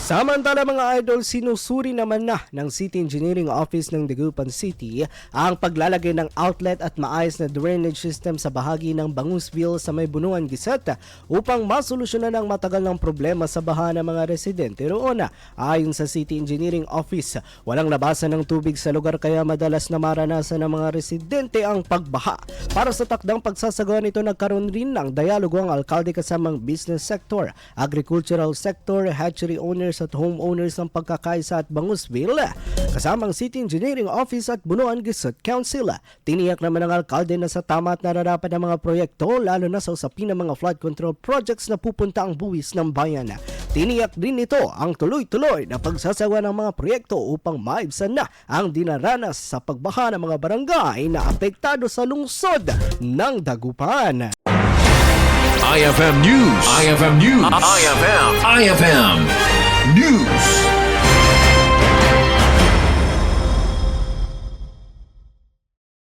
Samantala mga idol, sinusuri naman na ng City Engineering Office ng Dagupan City ang paglalagay ng outlet at maayos na drainage system sa bahagi ng Bangusville sa may BONUAN GUESET upang masolusyonan ang matagal ng problema sa baha ng mga residente roon. Ayon sa City Engineering Office, walang labasan ng tubig sa lugar kaya madalas na maranasan ng mga residente ang pagbaha. Para sa takdang pagsasagawa nito, nagkaroon rin ng dialogo ang alkalde kasamang business sector, agricultural sector, hatchery owners at homeowners ng pagkakaisa at Bangusville kasamang City Engineering Office at BONUAN GUESET Council. Tiniyak naman ng alkalde na sa tama at nararapat ng mga proyekto lalo na sa usapin ng mga flood control projects na pupunta ang buwis ng bayan. Tiniyak din nito ang tuloy-tuloy na pagsasagawa ng mga proyekto upang maibsan na ang dinaranas sa pagbaha ng mga barangay na apektado sa lungsod ng Dagupan. IFM News. IFM News. IFM.